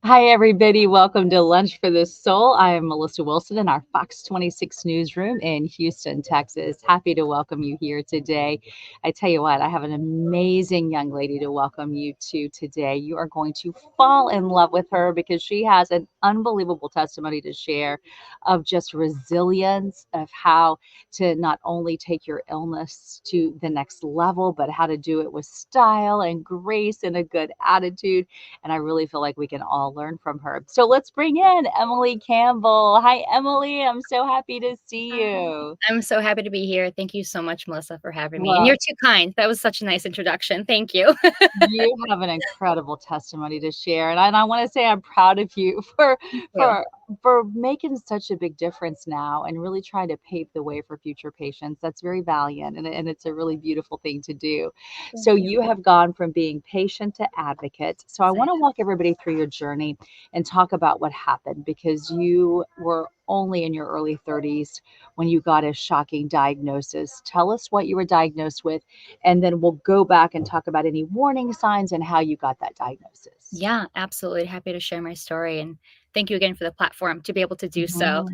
Hi, everybody. Welcome to Lunch for the Soul. I am Melissa Wilson in our Fox 26 newsroom in Houston, Texas. Happy to welcome you here today. I tell you what, I have an amazing young lady to welcome you to today. You are going to fall in love with her because she has an unbelievable testimony to share of just resilience, of how to not only take your illness to the next level, but how to do it with style and grace and a good attitude. And I really feel like we can all learn from her. So let's bring in Emily Campbell. Hi, Emily. I'm so happy to see Hi. you. I'm so happy to be here. Thank you so much, Melissa, for having me. And Well, you're too kind. That was such a nice introduction. Thank you. you have an incredible testimony to share, and I want to say I'm proud of you for Thank you. for for making such a big difference now and really trying to pave the way for future patients. That's very valiant, and it's a really beautiful thing to do. So Thank you. you have gone from being patient to advocate. So I Yes, I want to walk everybody through your journey and talk about what happened because you were only in your early 30s when you got a shocking diagnosis. Tell us what you were diagnosed with, and then we'll go back and talk about any warning signs and how you got that diagnosis. Yeah, absolutely. Happy to share my story. And thank you again for the platform to be able to do so.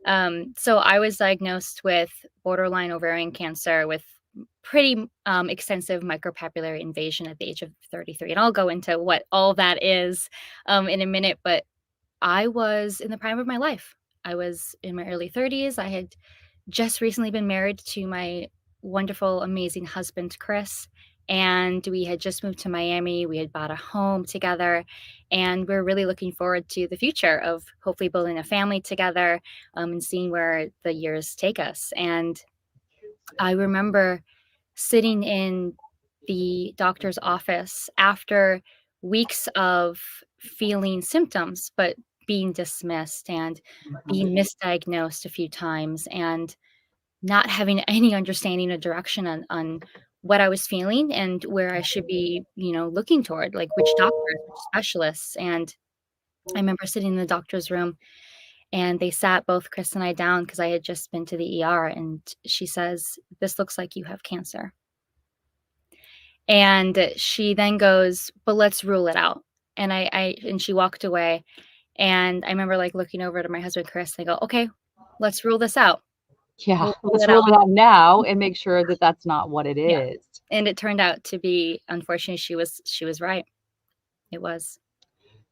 Mhm. So I was diagnosed with borderline ovarian cancer with pretty extensive micropapillary invasion at the age of 33. And I'll go into what all that is in a minute. But I was in the prime of my life. I was in my early 30s. I had just recently been married to my wonderful, amazing husband, Chris. And we had just moved to Miami. We had bought a home together. And we're really looking forward to the future of hopefully building a family together and seeing where the years take us. And I remember sitting in the doctor's office after weeks of feeling symptoms, but being dismissed and being misdiagnosed a few times and not having any understanding or direction on what I was feeling and where I should be, looking toward, like which doctors, which specialists. And I remember sitting in the doctor's room and they sat both Chris and I down because I had just been to the ER and she says, "This looks like you have cancer." And she then goes, "But let's rule it out." And and she walked away. And I remember like looking over to my husband Chris and I go, "Okay, let's rule this out. Yeah, We'll rule let's it rule out." it out now and make sure that that's not what it Yeah. is. And it turned out to be, unfortunately, she was right. It was.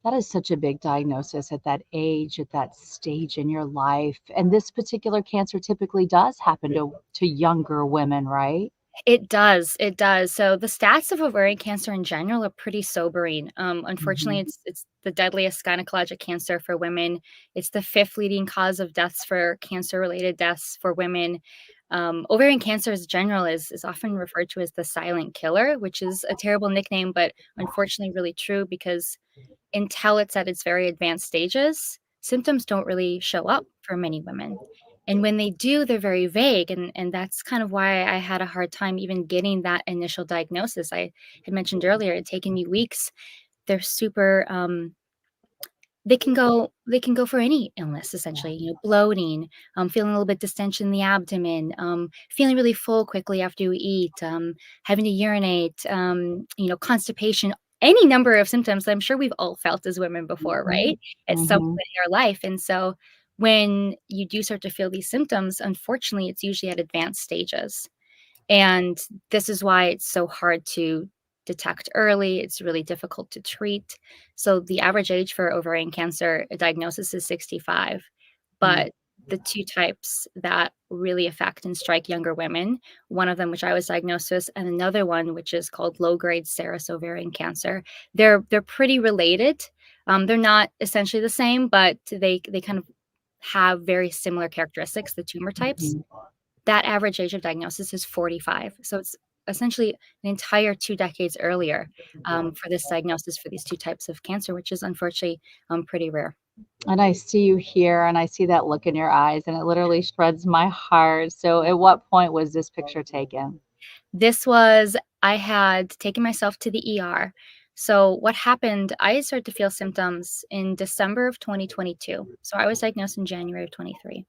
That is such a big diagnosis at that age, at that stage in your life. And this particular cancer typically does happen to younger women, right? It does, it does. So the stats of ovarian cancer in general are pretty sobering. Unfortunately, Mhm. it's the deadliest gynecologic cancer for women. It's the fifth leading cause of deaths for cancer-related deaths for women. Ovarian cancer in general is often referred to as the silent killer, which is a terrible nickname, but unfortunately really true because until it's at its very advanced stages, symptoms don't really show up for many women. And when they do, they're very vague. And that's kind of why I had a hard time even getting that initial diagnosis. I had mentioned earlier, it taken me weeks. They're super they can go for any illness essentially, bloating, feeling a little bit distension in the abdomen, feeling really full quickly after you eat, having to urinate, constipation, any number of symptoms that I'm sure we've all felt as women before, Mhm. right? At some Mhm. point in our life. And so when you do start to feel these symptoms, unfortunately, it's usually at advanced stages. And this is why it's so hard to detect early. It's really difficult to treat. So the average age for ovarian cancer diagnosis is 65. Mm. But the two types that really affect and strike younger women, one of them which I was diagnosed with, and another one which is called low-grade serous ovarian cancer. They're pretty related. They're not essentially the same, but they kind of have very similar characteristics, the tumor types. Mhm. That average age of diagnosis is 45. So it's essentially an entire 2 decades earlier, for this diagnosis for these 2 types of cancer, which is unfortunately, pretty rare. And I see you here and I see that look in your eyes and it literally shreds my heart. So at what point was this picture taken? I had taken myself to the ER. So what happened, I started to feel symptoms in December of 2022. So I was diagnosed in January of 23.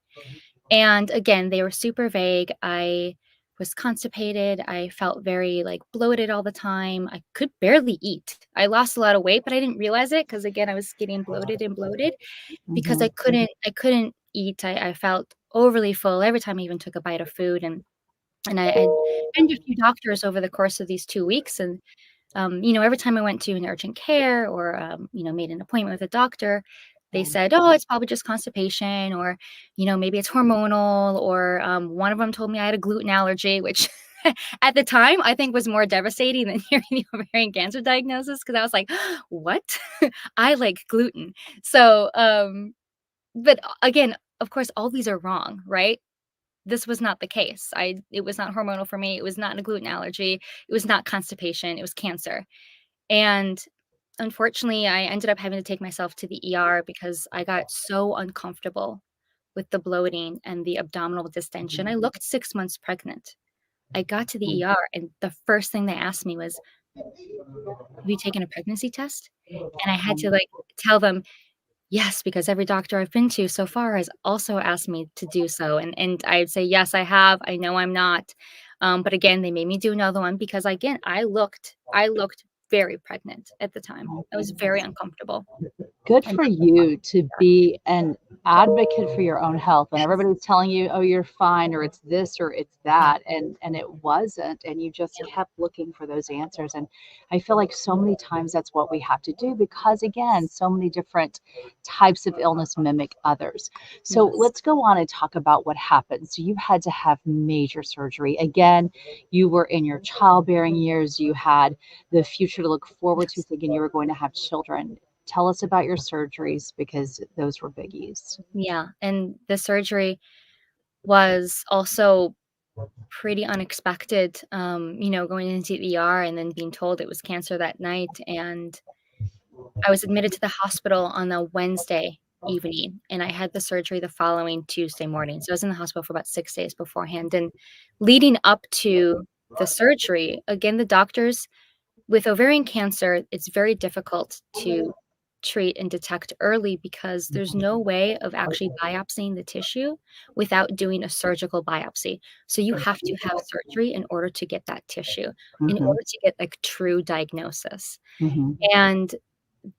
And again, they were super vague. I was constipated. I felt very, like, bloated all the time. I could barely eat. I lost a lot of weight, but I didn't realize it because again, I was getting bloated and bloated because Mhm. I couldn't eat. I felt overly full every time I even took a bite of food, and I'd been to a few doctors over the course of these 2 weeks, and every time I went to an urgent care or, made an appointment with a doctor, they said, "Oh, it's probably just constipation," or, "Maybe it's hormonal," or, one of them told me I had a gluten allergy, which at the time, I think was more devastating than hearing the ovarian cancer diagnosis because I was like, "What? I like gluten." So, but again, of course, all these are wrong, right? This was not the case. It was not hormonal for me, it was not a gluten allergy, it was not constipation, it was cancer. And unfortunately, I ended up having to take myself to the ER because I got so uncomfortable with the bloating and the abdominal distension. I looked 6 months pregnant. I got to the ER, and the first thing they asked me was, "Have you taken a pregnancy test?" And I had to, like, tell them, "Yes," because every doctor I've been to so far has also asked me to do so, and I'd say, "Yes, I have. I know I'm not." But again, they made me do another one because, again, I looked very pregnant at the time. I was very uncomfortable, Good and for you to be an advocate for your own health when yes. everybody's telling you, "Oh, you're fine," or "It's this," or "It's Yeah, that," and it wasn't, and you just yeah, kept looking for those answers, and I feel like so many times that's what we have to do because, again, so many different types of illness mimic others. So yes, let's go on and talk about what happened. So you had to have major surgery. Again, you were in your childbearing years, you had the future to look forward to, yes. thinking you were going to have children. Tell us about your surgeries because those were biggies. Yeah, and the surgery was also pretty unexpected, going into the ER and then being told it was cancer that night, and I was admitted to the hospital on a Wednesday evening, and I had the surgery the following Tuesday morning. So I was in the hospital for about 6 days beforehand, and leading up to the surgery, again, the doctors with ovarian cancer, it's very difficult to treat and detect early because there's no way of actually biopsying the tissue without doing a surgical biopsy. So you have to have surgery in order to get that tissue, in Mhm, order to get, like, true diagnosis. mhm, And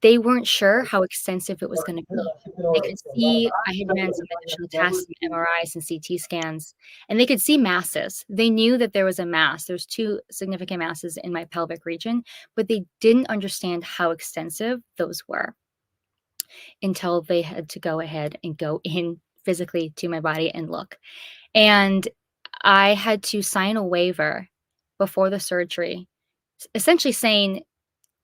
they weren't sure how extensive it was gonna be. They could see I had ran some additional tests, some MRIs and CT scans, and they could see masses. They knew that there was a mass. There's 2 significant masses in my pelvic region, but they didn't understand how extensive those were until they had to go ahead and go in physically to my body and look. And I had to sign a waiver before the surgery, essentially saying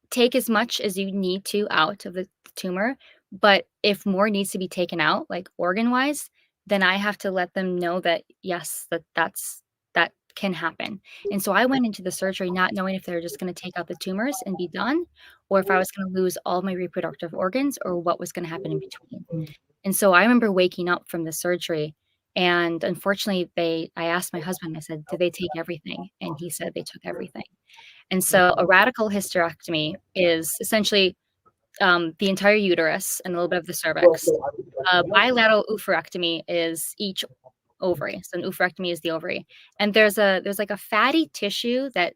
take as much as you need to out of the tumor, but if more needs to be taken out, like organ-wise, then I have to let them know that, yes, that can happen. And so I went into the surgery not knowing if they were just gonna take out the tumors and be done, or if I was gonna lose all my reproductive organs, or what was gonna happen in between. mhm. And so I remember waking up from the surgery, and unfortunately, I asked my husband, I said, "Did they take everything?" And he said they took everything. And so a radical hysterectomy is essentially, the entire uterus and a little bit of the cervix. A bilateral oophorectomy is each ovary. So an oophorectomy is the ovary. And there's like a fatty tissue that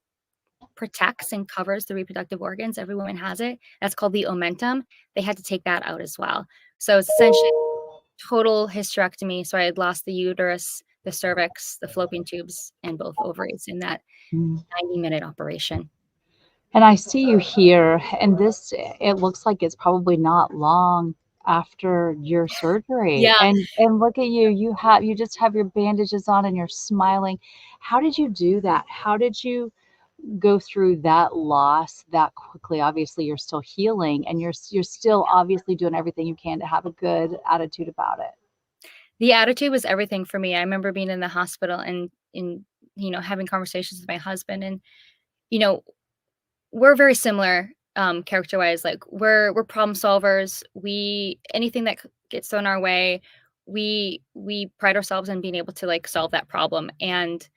protects and covers the reproductive organs. Every woman has it. That's called the omentum. They had to take that out as well. So it's essentially total hysterectomy. So I had lost the uterus, the cervix, the fallopian tubes, and both ovaries in that Mm. 90-minute operation. And I see you here, and this it looks like it's probably not long after your surgery. Yeah. And look at you, you just have your bandages on and you're smiling. How did you do that? How did you go through that loss that quickly? Obviously, you're still healing and you're still obviously doing everything you can to have a good attitude about it. The attitude was everything for me. I remember being in the hospital and having conversations with my husband and, you know, we're very similar, character-wise, like, we're problem solvers. We anything that gets thrown our way, we pride ourselves on being able to, like, solve that problem, and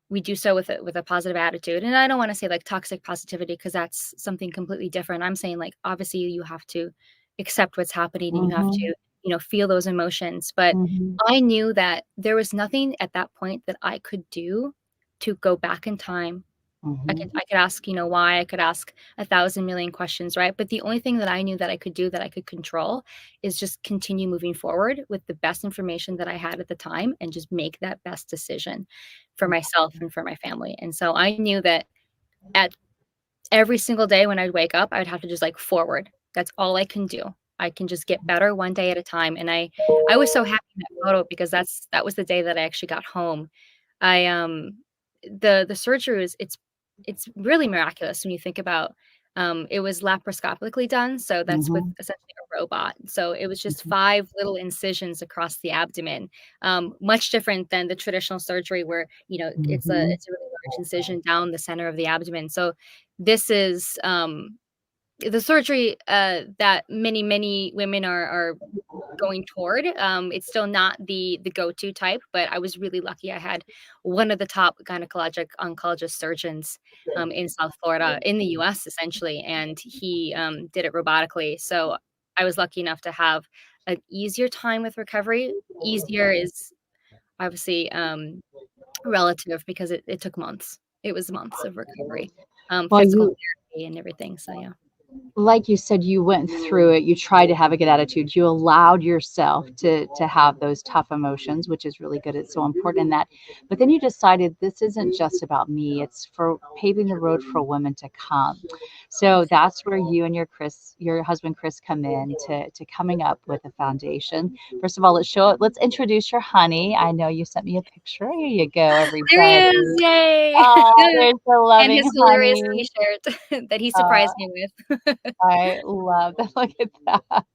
we do so with a positive attitude, and I don't wanna say, like, toxic positivity because that's something completely different. I'm saying, like, obviously, you have to accept what's happening, and you have Mhm, to, feel those emotions, but mhm, I knew that there was nothing at that point that I could do to go back in time. Mhm. I could ask, why. I could ask 1,000,000,000 questions, right? But the only thing that I knew that I could do, that I could control, is just continue moving forward with the best information that I had at the time and just make that best decision for myself and for my family. And so I knew that at every single day when I'd wake up, I would have to just, like, forward. That's all I can do. I can just get better one day at a time, and I was so happy in that photo because that was the day that I actually got home. I, the surgery was it's really miraculous when you think about, it was laparoscopically done, so that's with Mhm. essentially a robot. So it was just Mhm. 5 little incisions across the abdomen, much different than the traditional surgery where, Mhm. it's a really large incision down the center of the abdomen. So this is, the surgery, that many women are going toward. It's still not the go-to type, but I was really lucky. I had one of the top gynecologic oncologist surgeons, in South Florida, in the US, essentially, and he, did it robotically. So I was lucky enough to have an easier time with recovery. Easier is obviously, relative because it took months. It was months of recovery, Well, physical you therapy and everything. So yeah. like you said, you went through it, you tried to have a good attitude, you allowed yourself to have those tough emotions, which is really good, it's so important in that, but then you decided this isn't just about me, it's for paving the road for women to come. So that's where you and your husband Chris come in to coming up with a foundation. First of all, let's introduce your honey. I know you sent me a picture. Here you go, There he everybody. is, yay! Oh, there's the And loving his hilarious honey. T-shirt that he Uh, surprised me with. I love that. Look at that.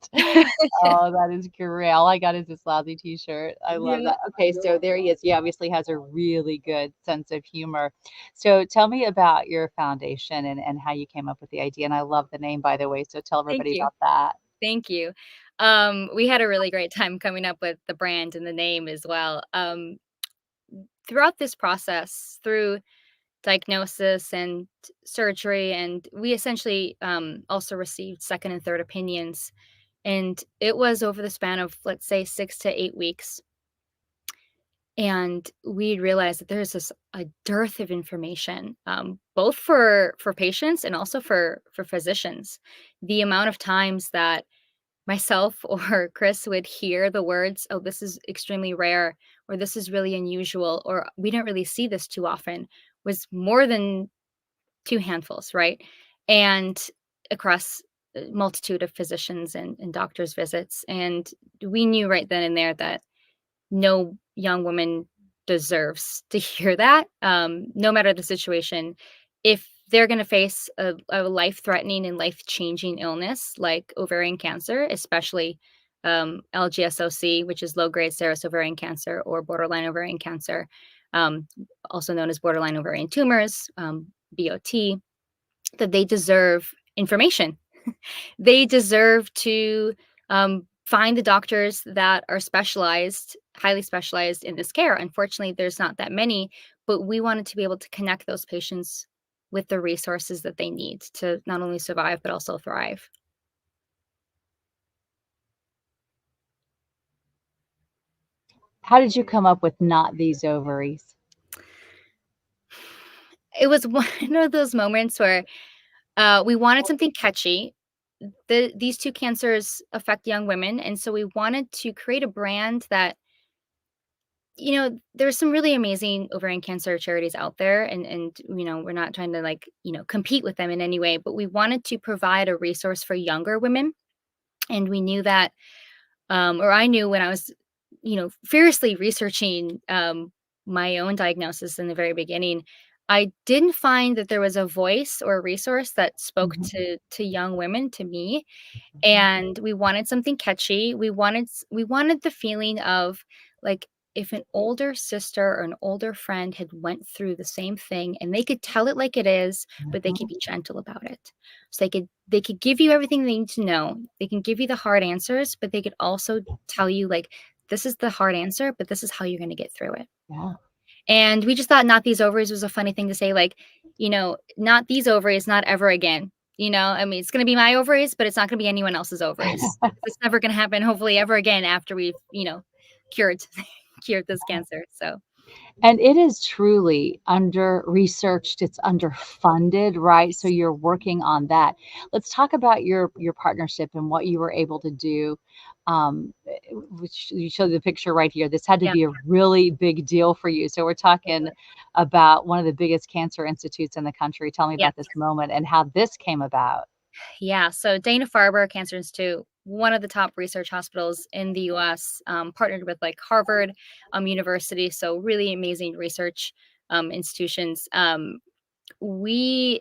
Oh, that is great. All I got is this lousy t-shirt. I love Yeah, that. Okay, so there he is. He obviously has a really good sense of humor. So tell me about your foundation and how you came up with the idea. And I love the name, by the way. So tell thank everybody you, about that. thank you. We had a really great time coming up with the brand and the name as well. Throughout this process, through diagnosis and surgery, and we essentially, also received second and third opinions, and it was over the span of, let's say, 6 to 8 weeks. And we realized that there's a dearth of information, both for patients and also for physicians. The amount of times that myself or Chris would hear the words, "Oh, this is extremely rare," or "This is really unusual," or "We don't really see this too often," was more than two handfuls, right? And across a multitude of physicians and doctors' visits, and we knew right then and there that no young woman deserves to hear that, no matter the situation. If they're going to face a life-threatening and life-changing illness like ovarian cancer, especially LGSOC, which is low-grade serous ovarian cancer, or borderline ovarian cancer, um, also known as borderline ovarian tumors, BOT, that they deserve information. They deserve to, find the doctors that are specialized, highly specialized in this care. Unfortunately, there's not that many, but we wanted to be able to connect those patients with the resources that they need to not only survive, but also thrive. How did you come up with not these ovaries? It was one of those moments where we wanted something catchy. These two cancers affect young women. And so we wanted to create a brand that, there's some really amazing ovarian cancer charities out there, and we're not trying to, like, compete with them in any way, but we wanted to provide a resource for younger women. And we knew that, or I knew when I was, fiercely researching, my own diagnosis in the very beginning, I didn't find that there was a voice or a resource that spoke Mhm. to young women, to me. And we wanted something catchy. We wanted the feeling of, like, if an older sister or an older friend had went through the same thing, and they could tell it like it is, but they could Mhm. be gentle about it. So they could give you everything they need to know. They can give you the hard answers, but they could also tell you, like, this is the hard answer, but this is how you're going to get through it. Yeah. And we just thought "not these ovaries" was a funny thing to say, like, "Not these ovaries, not ever again." I mean, it's gonna be my ovaries, but it's not gonna be anyone else's ovaries. It's never gonna happen, hopefully, ever again after we've, cured cured this cancer, so And it is truly under-researched, it's underfunded, right? So you're working on that. Let's talk about your partnership and what you were able to do, which you showed the picture right here. This had to Yeah. be a really big deal for you. So we're talking about one of the biggest cancer institutes in the country. Tell me Yes. about this moment and how this came about. Yeah. So Dana-Farber Cancer Institute, one of the top research hospitals in the US, partnered with like Harvard University. So really amazing research institutions. We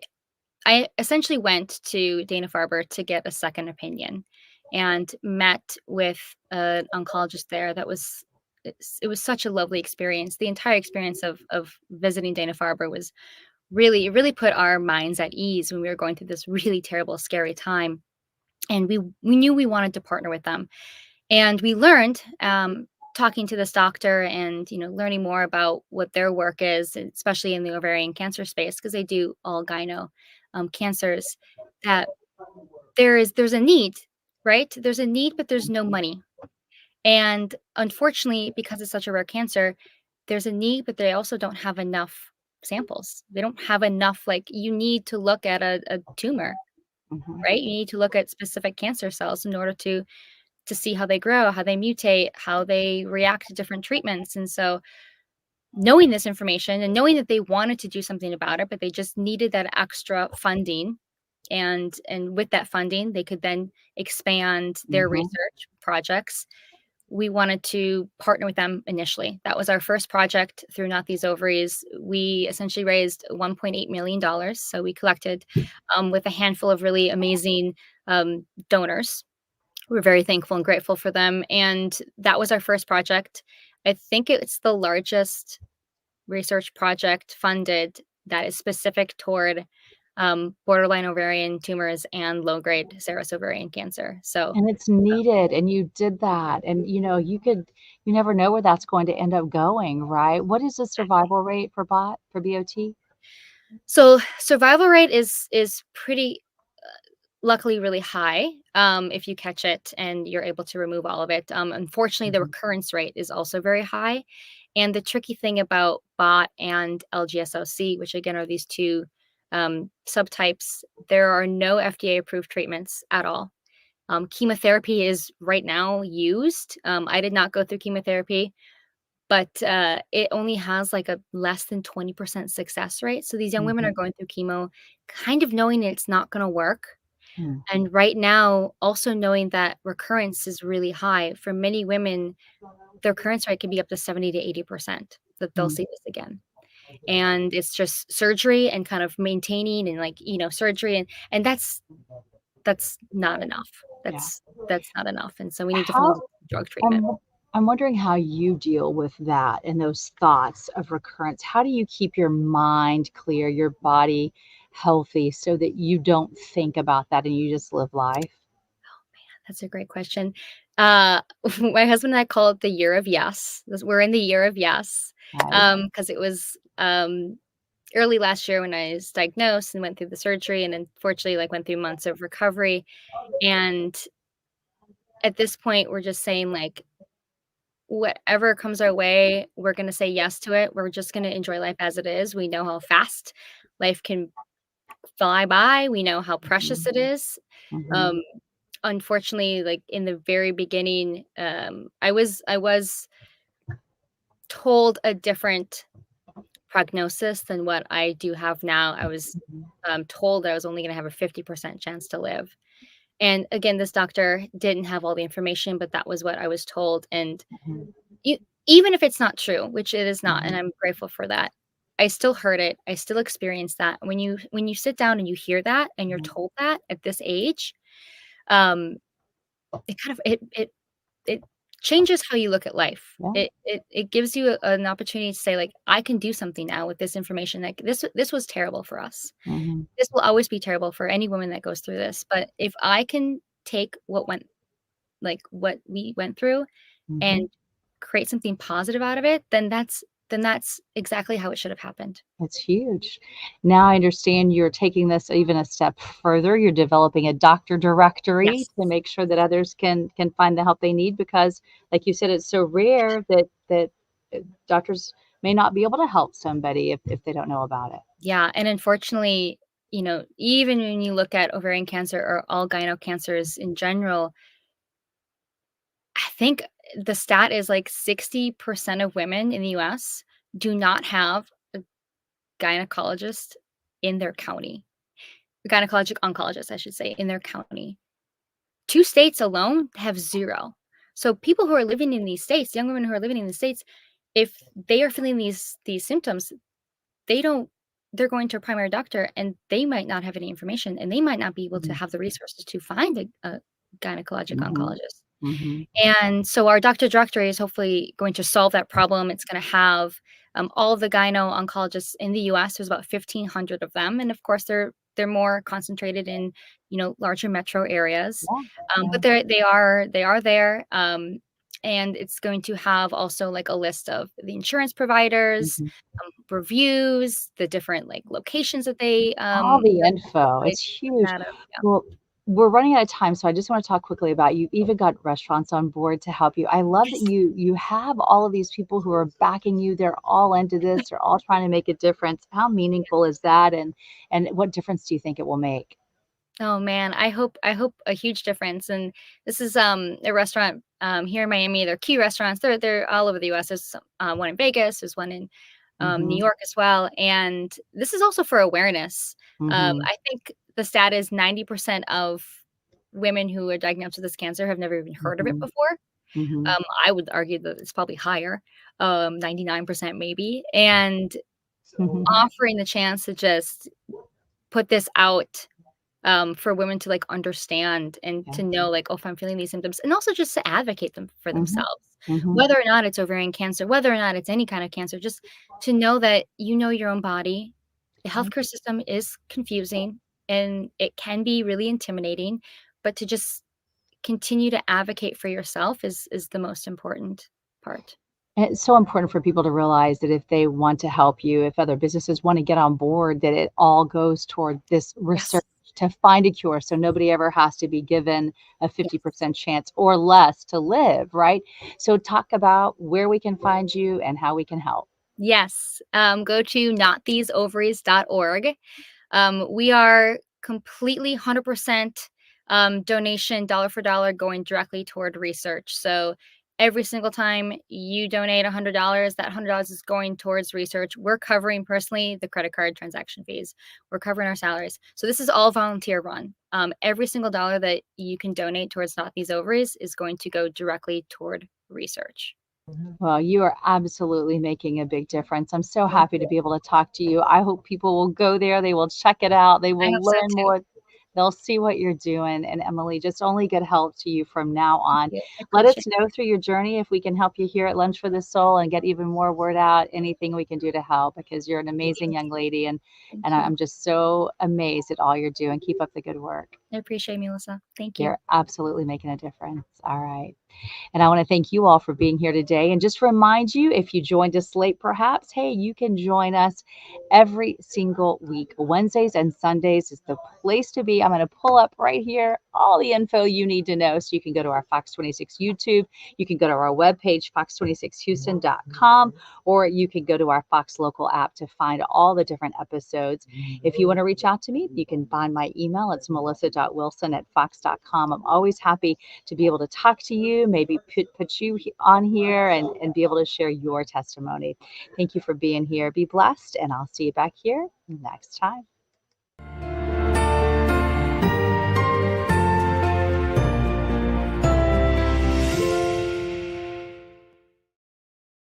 I essentially went to Dana-Farber to get a second opinion and met with an oncologist there that was it was such a lovely experience. The entire experience of visiting Dana-Farber was really put our minds at ease when we were going through this really terrible, scary time. And we knew we wanted to partner with them. And we learned, talking to this doctor and, learning more about what their work is, and especially in the ovarian cancer space, because they do all gyno cancers, that there's a need, right? There's a need, but there's no money. And unfortunately, because it's such a rare cancer, there's a need, but they also don't have enough samples. They don't have enough, like, you need to look at a tumor, Mhm, right? You need to look at specific cancer cells in order to see how they grow, how they mutate, how they react to different treatments. And so knowing this information and knowing that they wanted to do something about it, but they just needed that extra funding. And with that funding, they could then expand their mhm. research projects. We wanted to partner with them initially. That was our first project through Not These Ovaries. We essentially raised $1.8 million. So we collected with a handful of really amazing donors. We're very thankful and grateful for them. And that was our first project. I think it's the largest research project funded that is specific toward borderline ovarian tumors and low grade serous ovarian cancer. So, And it's needed, and you did that, and, you never know where that's going to end up going, right? What is the survival rate for BOT? survival rate is pretty luckily really high if you catch it and you're able to remove all of it. Unfortunately, the Mhm, recurrence rate is also very high. And the tricky thing about BOT and LGSOC, which again are these two subtypes, there are no FDA approved treatments at all. Chemotherapy is right now used. I did not go through chemotherapy, but it only has like a less than 20% success rate. So these young women are mhm, going through chemo kind of knowing it's not going to work. mm, And right now, also knowing that recurrence is really high. For many women, their recurrence rate can be up to 70 to 80% that they'll mm, see this again. And it's just surgery and kind of maintaining and like, surgery and that's not enough. yeah. That's not enough. And so we need to find How drug treatment. I'm I'm wondering how you deal with that and those thoughts of recurrence. How do you keep your mind clear, your body healthy so that you don't think about that and you just live life? That's a great question. Uh, my husband and I call it the year of yes. We're in the year of yes. Right. Because it was early last year when I was diagnosed and went through the surgery and unfortunately like went through months of recovery. And at this point, we're just saying like whatever comes our way, we're gonna say yes to it. We're just gonna enjoy life as it is. We know how fast life can fly by. We know how precious Mhm, it is. mhm, Um, unfortunately, like in the very beginning, I was told a different prognosis than what I do have now. I was mhm, told that I was only going to have a 50% chance to live. And again, this doctor didn't have all the information, but that was what I was told. And mhm, e even if it's not true, which it is not, and mhm, I'm grateful for that, I still heard it. I still experienced that. When you sit down and you hear that and you're mhm. told that at this age, um, it kind of it changes how you look at life. Yeah. It gives you an opportunity to say, like, "I can do something now with this information, like, this was terrible for us. Mhm, This will always be terrible for any woman that goes through this, but if I can take what we went through and mhm. create something positive out of it, then that's exactly how it should have happened." It's huge. Now I understand you're taking this even a step further. You're developing a doctor directory Yes. to make sure that others can find the help they need because, like you said, it's so rare that doctors may not be able to help somebody if they don't know about it. Yeah, and unfortunately, even when you look at ovarian cancer or all gyno cancers in general, I think the stat is like 60% of women in the US do not have a gynecologist in their county. A gynecologic oncologist, I should say, in their county. 2 states alone have 0. So people who are living in these states, young women who are living in the states, if they are feeling these symptoms, they don't they're going to a primary doctor and they might not have any information and they might not be able to Mhm, have the resources to find a gynecologic mhm, oncologist. mhm. And so our doctor directory is hopefully going to solve that problem. It's going to have all of the gyno oncologists in the U.S. There's about 1,500 of them, and of course they're more concentrated in larger metro areas, Yeah, but yeah. they are there, and it's going to have also like a list of the insurance providers, Mhm. reviews, the different like locations that All the that info, they it's put huge. that up. Yeah. Well, we're running out of time, so I just wanna talk quickly about you even got restaurants on board to help you. I love that Yes. you have all of these people who are backing you, they're all into this, they're all trying to make a difference. How meaningful is that, and what difference do you think it will make? Oh man, I hope a huge difference. And this is a restaurant here in Miami. They're key restaurants. They're all over the US. There's one in Vegas, there's one in New Mhm, York as well. And this is also for awareness. mhm, I think the stat is 90% of women who are diagnosed with this cancer have never even heard of it mhm, before. mhm, I would argue that it's probably higher, 99% maybe. And mhm. offering the chance to just put this out for women to like understand and Yeah, to know like, oh, if I'm feeling these symptoms, and also just to advocate them for mhm, themselves, mhm, whether or not it's ovarian cancer, whether or not it's any kind of cancer, just to know that you know your own body. The yeah. healthcare system is confusing and it can be really intimidating, but to just continue to advocate for yourself is the most important part. And it's so important for people to realize that if they want to help you, if other businesses wanna get on board, that it all goes toward this Yes. research to find a cure, so nobody ever has to be given a Yes. 50% chance or less to live, right? So talk about where we can find you and how we can help. Yes. Go to nottheseovaries.org. We are completely 100% donation, dollar for dollar, going directly toward research. So every single time you donate $100, that $100 is going towards research. We're covering personally the credit card transaction fees. We're covering our salaries. So this is all volunteer run. Every single dollar that you can donate towards Not These Ovaries is going to go directly toward research. Well, you are absolutely making a big difference. I'm so Thank happy to you. be able to talk to you. I hope people will go there, they will check it out, they I will hope so learn too. more, they'll see what you're doing. And Emily, just only good help to you from now Thank on. you. I Let appreciate us know through your journey if we can help you here at Lunch for the Soul and get even more word out, anything we can do to help because you're an it. amazing young lady and Thank you. I'm just so amazed at all you're doing. Keep up the good work. I appreciate Melissa. Thank you. You're absolutely making a difference. All right. And I want to thank you all for being here today. And just remind you, if you joined us late, perhaps, hey, you can join us every single week. Wednesdays and Sundays is the place to be. I'm going to pull up right here all the info you need to know. So you can go to our Fox 26 YouTube. You can go to our webpage, fox26houston.com, or you can go to our Fox Local app to find all the different episodes. If you want to reach out to me, you can find my email. It's melissa.wilson@fox.com. I'm always happy to be able to talk to you, maybe put you on here and be able to share your testimony. Thank you for being here. Be blessed, and I'll see you back here next time.